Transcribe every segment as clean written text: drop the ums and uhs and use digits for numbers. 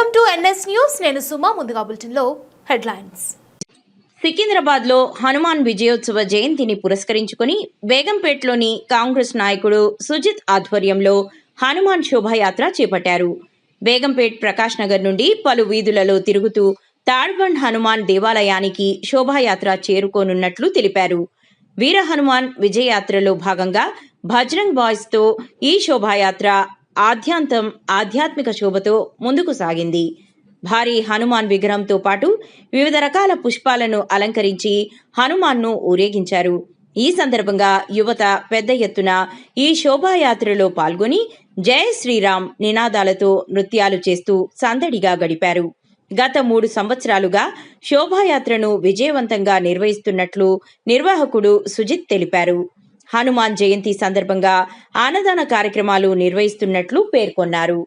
Welcome to NS news. నేను సుమా. ముందుగా బులెటిన్లో హెడ్లైన్స్. సికింద్రాబాద్ లో హనుమాన్ విజయోత్సవ జయంతిని పురస్కరించుకుని బేగంపేటలోని కాంగ్రెస్ నాయకుడు సుజిత్ ఆధ్వర్యంలో హనుమాన్ శోభాయాత్ర చేపట్టారు. బేగంపేట్ ప్రకాష్ నగర్ నుండి పలు వీధులలో తిరుగుతూ తాడ్బండ్ హనుమాన్ దేవాలయానికి శోభాయాత్ర చేరుకోనున్నట్లు తెలిపారు. వీర హనుమాన్ విజయయాత్రలో భాగంగా భజ్రంగ్ బాయ్స్ తో ఈ శోభాయాత్ర ఆద్యాంతం ఆధ్యాత్మిక శోభతో ముందుకు సాగింది. భారీ హనుమాన్ విగ్రహంతో పాటు వివిధ రకాల పుష్పాలను అలంకరించి హనుమాన్ను ఊరేగించారు. ఈ సందర్భంగా యువత పెద్ద ఎత్తున ఈ శోభాయాత్రలో పాల్గొని జయ శ్రీరామ్ నినాదాలతో నృత్యాలు చేస్తూ సందడిగా గడిపారు. గత 3 సంవత్సరాలుగా శోభాయాత్రను విజయవంతంగా నిర్వహిస్తున్నట్లు నిర్వాహకుడు సుజిత్ తెలిపారు. హనుమాన్ జయంతి సందర్భంగా అన్నదాన కార్యక్రమాలు నిర్వహిస్తున్నట్లు పేర్కొన్నారు.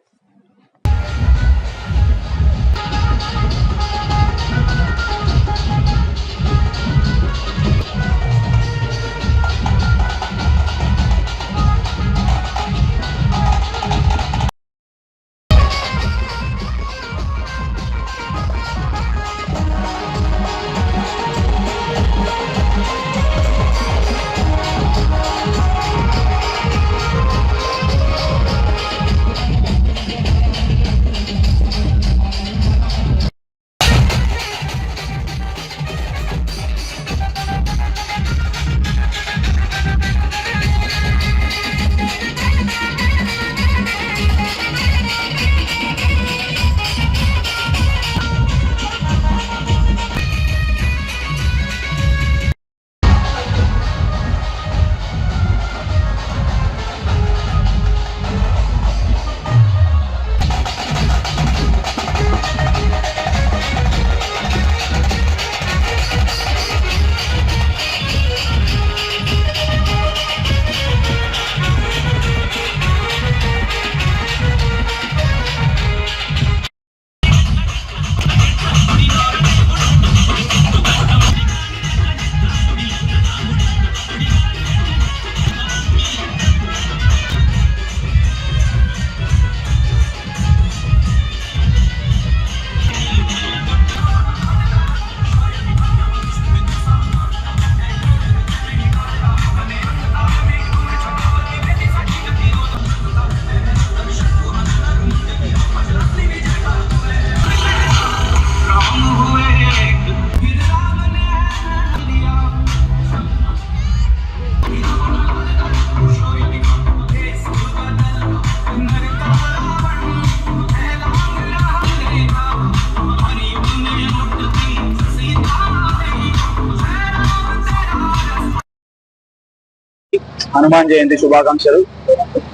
హనుమాన్ జయంతి శుభాకాంక్షలు.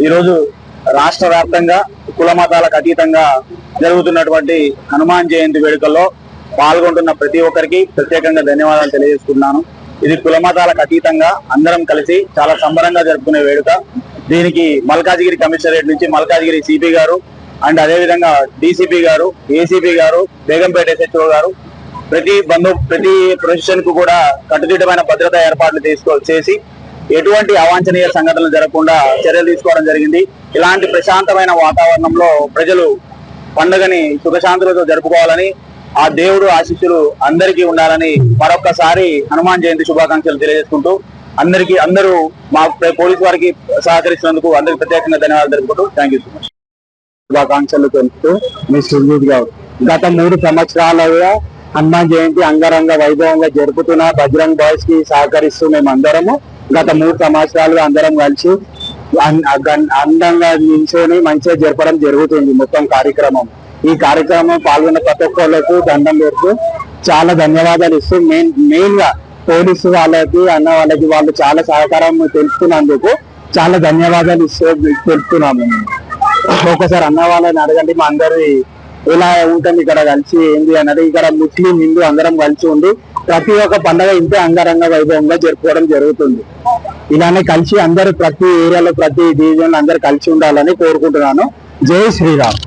ఈరోజు రాష్ట్ర వ్యాప్తంగా కుల మతాలకు అతీతంగా జరుగుతున్నటువంటి హనుమాన్ జయంతి వేడుకల్లో పాల్గొంటున్న ప్రతి ఒక్కరికి ప్రత్యేకంగా ధన్యవాదాలు తెలియజేస్తున్నాను. ఇది కుల మతాలకు అతీతంగా అందరం కలిసి చాలా సంబరంగా జరుపుకునే వేడుక. దీనికి మల్కాజిగిరి కమిషనరేట్ నుంచి మల్కాజిగిరి సిపి గారు అండ్ అదేవిధంగా డిసిపి గారు, ఏసీపీ గారు, బేగంపేట SHO గారు ప్రతి ప్రొసెషన్ కు కూడా కట్టుదిట్టమైన భద్రతా ఏర్పాట్లు చేసి ఎటువంటి అవాంఛనీయ సంఘటనలు జరగకుండా చర్యలు తీసుకోవడం జరిగింది. ఇలాంటి ప్రశాంతమైన వాతావరణంలో ప్రజలు పండుగని సుఖశాంతులతో జరుపుకోవాలని, ఆ దేవుడు ఆశీస్సులు అందరికీ ఉండాలని మరొక్కసారి హనుమాన్ జయంతి శుభాకాంక్షలు తెలియజేసుకుంటూ అందరూ మా పోలీసు వారికి సహకరిస్తున్నందుకు అందరికి ప్రత్యేకంగా ధన్యవాదాలు తెలుపుకుంటూ థ్యాంక్ యూ సో మచ్. శుభాకాంక్షలు తెలుపుతూ మీ సుజిత్ గారు. గత 3 సంవత్సరాలుగా హనుమాన్ జయంతి అంగరంగ వైభవంగా జరుపుతున్న బజరంగ్ బాయ్స్ కి సహకరిస్తూ మేమందరము గత 3 సంవత్సరాలుగా అందరం కలిసి అందంగా నిల్చొని మంచిగా జరపడం జరుగుతుంది మొత్తం కార్యక్రమం. ఈ కార్యక్రమం పాల్గొన్న ప్రతి ఒక్కళ్ళకు దండం పెడుతూ చాలా ధన్యవాదాలు ఇస్తూ మెయిన్ గా పోలీసు వాళ్ళకి అన్న వాళ్ళకి వాళ్ళు చాలా సహకారం తెలుపుతున్నందుకు చాలా ధన్యవాదాలు తెలుపుతున్నాము. ఒకసారి అన్న వాళ్ళని అడగండి మా అందరి ఎలా ఉంటుంది ఇక్కడ కలిసి ఏంది అన్నది. ఇక్కడ ముస్లిం హిందూ అందరం కలిసి ఉండి ప్రతి ఒక్క పండుగ ఇంతే అంగరంగ వైభవంగా జరుపుకోవడం జరుగుతుంది. ఇలానే కలిసి అందరూ ప్రతి ఏరియాలో ప్రతి డివిజన్ అందరూ కలిసి ఉండాలని కోరుకుంటున్నాను. జై శ్రీరామ్.